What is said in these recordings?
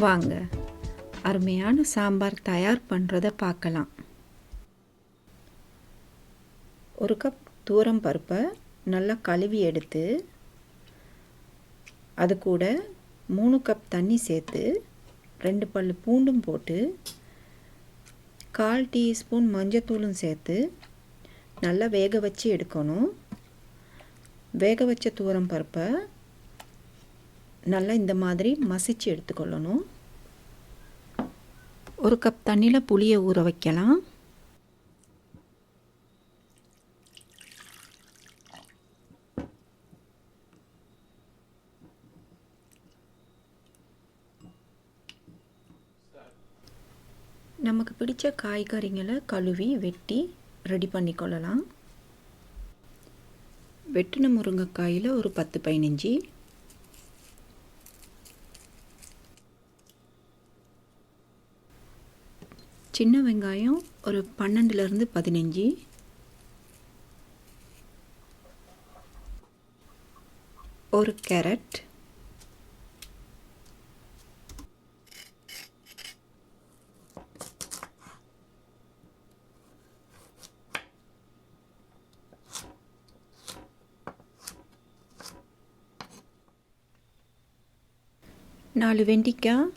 வாங்க அருமையான சாம்பார் தயார் பண்ணுறதை பார்க்கலாம். ஒரு கப் தூரம் பருப்பை நல்லா கழுவி எடுத்து அது கூட 3 கப் தண்ணி சேர்த்து 2 பல் பூண்டும் போட்டு 1/4 டீஸ்பூன் மஞ்சத்தூளும் சேர்த்து நல்லா வேக வச்சு எடுக்கணும். வேக வச்ச தூரம் பருப்பை நல்லா இந்த மாதிரி மசிச்சு எடுத்துக்கொள்ளணும். 1 கப் தண்ணியில் புளியை ஊற வைக்கலாம். நமக்கு பிடிச்ச காய்கறிகளை கழுவி வெட்டி ரெடி பண்ணிக்கொள்ளலாம். வெட்டின முருங்கைக்காயில் ஒரு 10-15, சின்ன வெங்காயம் ஒரு 12-15, ஒரு கேரட், நாலு வெண்டிக்காய்,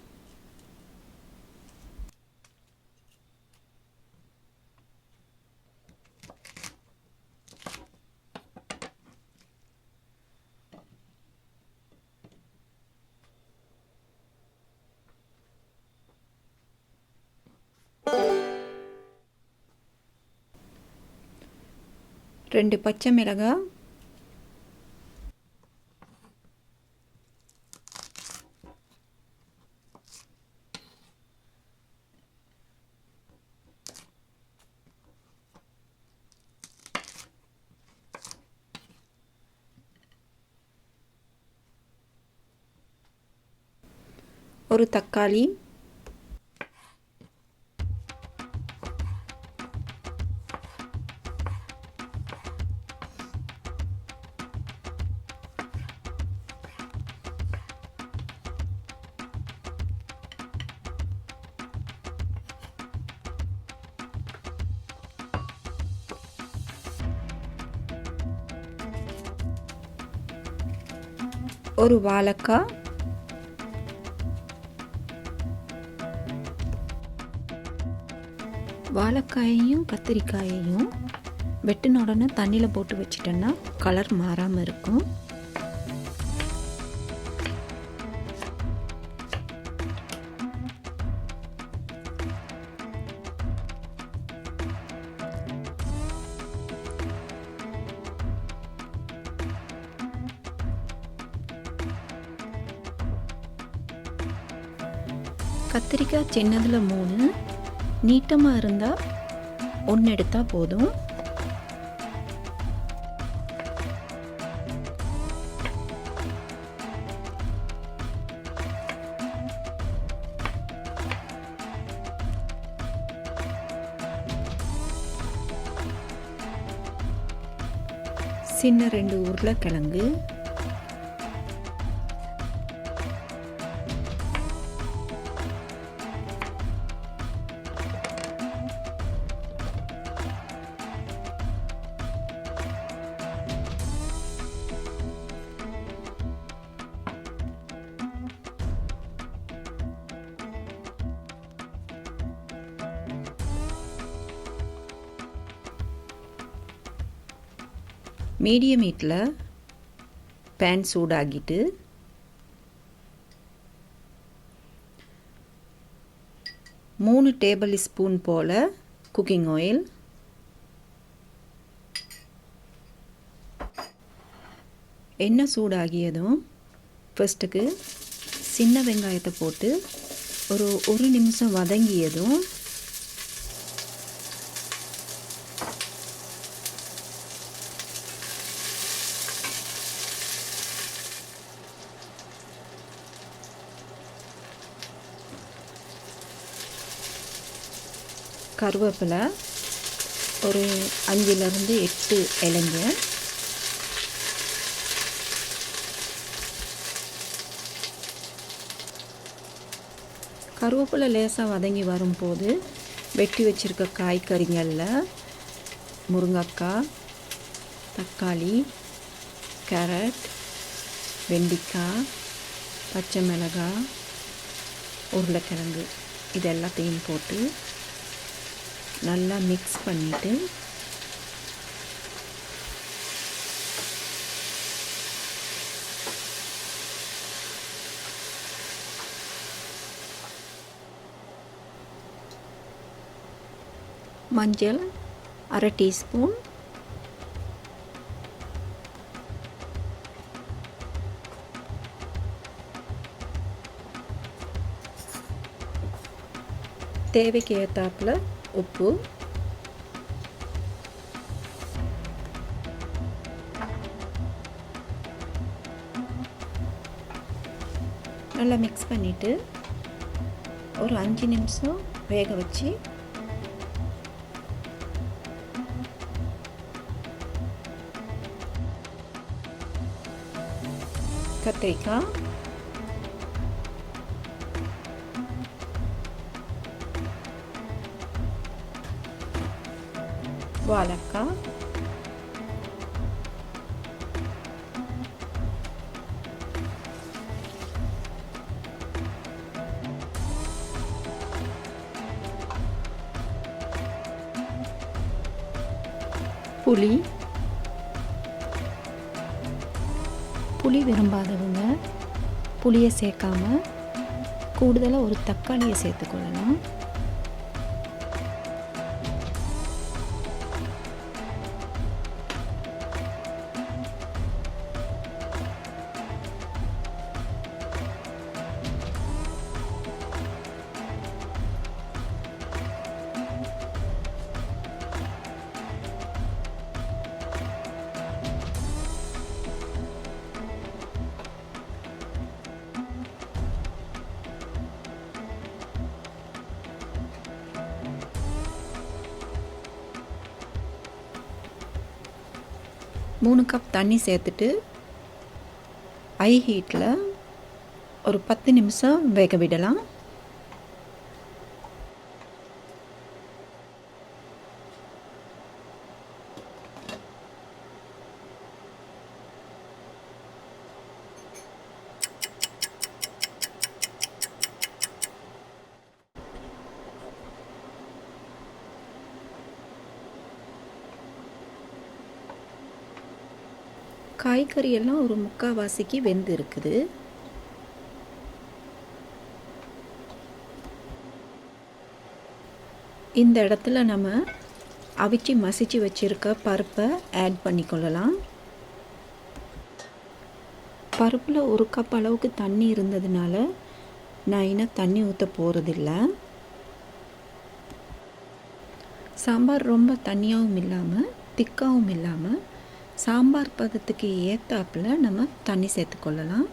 ரெண்டு பச்சை மிளகாய், ஒரு தக்காளி, ஒரு வாழைக்காய், வாழைக்காயையும் கத்திரிக்காயையும் வெட்டின உடனே தண்ணியில் போட்டு வச்சிட்டோன்னா கலர் மாறாமல் இருக்கும். கத்திரிக்காய் சின்னதில் 3, நீட்டமாக இருந்தால் 1 எடுத்தால் போதும். சின்ன 2 உருளைக்கிழங்கு, மீடியம் ஹீட்டில் பேன் சூடாகிட்டு 3 டேபிள் ஸ்பூன் போல் குக்கிங் ஆயில், எண்ணெய் சூடாகியதும் ஃபஸ்ட்டுக்கு சின்ன வெங்காயத்தை போட்டு ஒரு நிமிஷம் வதங்கியதும் கருவேப்பிலை ஒரு 5-8 இலைங்க, கருவேப்பிலை லேசாக வதங்கி வரும்போது வெட்டி வச்சுருக்க காய்கறிகளில் முருங்கைக்காய், தக்காளி, கேரட், வெண்டைக்காய், பச்சை மிளகாய், உருளைக்கிழங்கு இது எல்லாத்தையும் போட்டு நல்லா மிக்ஸ் பண்ணிவிட்டு மஞ்சள் 1/2 டீஸ்பூன், தேவைக்கு ஏற்றாப்புல உப்பு, நல்லா மிக்ஸ் பண்ணிவிட்டு ஒரு 5 நிமிஷம் வேக வச்சு கத்திரிக்காய், வாழைக்காய், புளி விரும்பாதவங்க புளியை சேர்க்காம கூடுதலாக ஒரு தக்காளியை சேர்த்துக்கொள்ளலாம். மூணு கப் தண்ணி சேர்த்துட்டு ஹை ஹீட்டில் ஒரு 10 நிமிஷம் வேக விடலாம். காய்கறி எல்லாம் ஒரு முக்கால்வாசிக்கு வெந்து இருக்குது. இந்த இடத்துல நம்ம அவிச்சு மசிச்சு வச்சுருக்க பருப்பை ஆட் பண்ணிக்கொள்ளலாம். பருப்பில் 1 கப் அளவுக்கு தண்ணி இருந்ததுனால நான் இன்னும் தண்ணி ஊற்ற போகிறதில்ல. சாம்பார் ரொம்ப தண்ணியாகவும் இல்லாமல் திக்காகவும் இல்லாமல் சாம்பார் பதத்துக்கு ஏற்றாப்புல நம்ம தண்ணி சேர்த்துக்கொள்ளலாம்.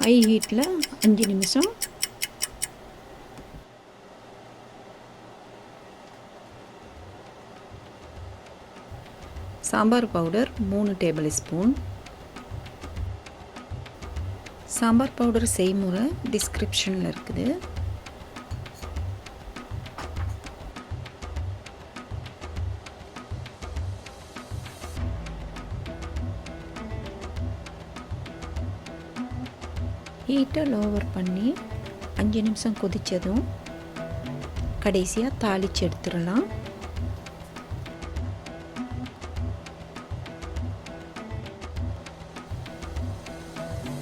ஹை ஹீட்டில் 5 நிமிஷம் sambar powder 3 table spoon. Sambar powder செய்முறை டிஸ்கிரிப்ஷனில் இருக்குது. ஹீட்டை லோவர் பண்ணி 5 நிமிஷம் கொதித்ததும் கடைசியாக தாளித்து எடுத்துடலாம்.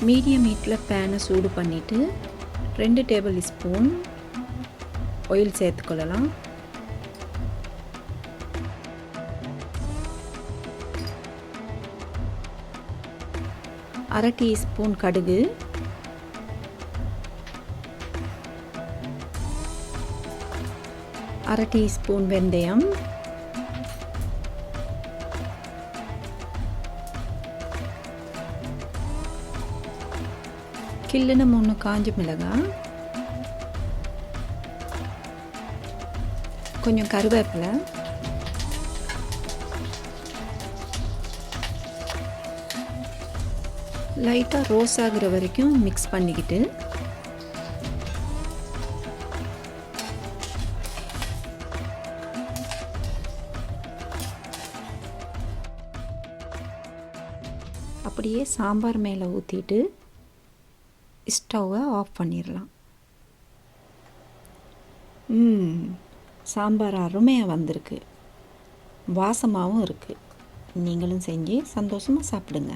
மீடியம் ஹீட்டில் பேனை சூடு பண்ணிவிட்டு 2 டேபிள் ஸ்பூன் ஆயில் சேர்த்துக்கொள்ளலாம். அரை டீஸ்பூன் கடுகு, அரை டீஸ்பூன் வெந்தயம், கிள்ளின 3 காஞ்ச மிளகாய், கொஞ்சம் கருவேப்பிலை, லைட்டாக ரோஸ் ஆகிற வரைக்கும் மிக்ஸ் பண்ணிக்கிட்டு அப்படியே சாம்பார் மேலே ஊற்றிட்டு ஸ்டவ்வை ஆஃப் பண்ணிடலாம். சாம்பார் அருமையாக வந்திருக்கு, வாசமாகவும் இருக்குது. நீங்களும் செஞ்சு சந்தோஷமாக சாப்பிடுங்க.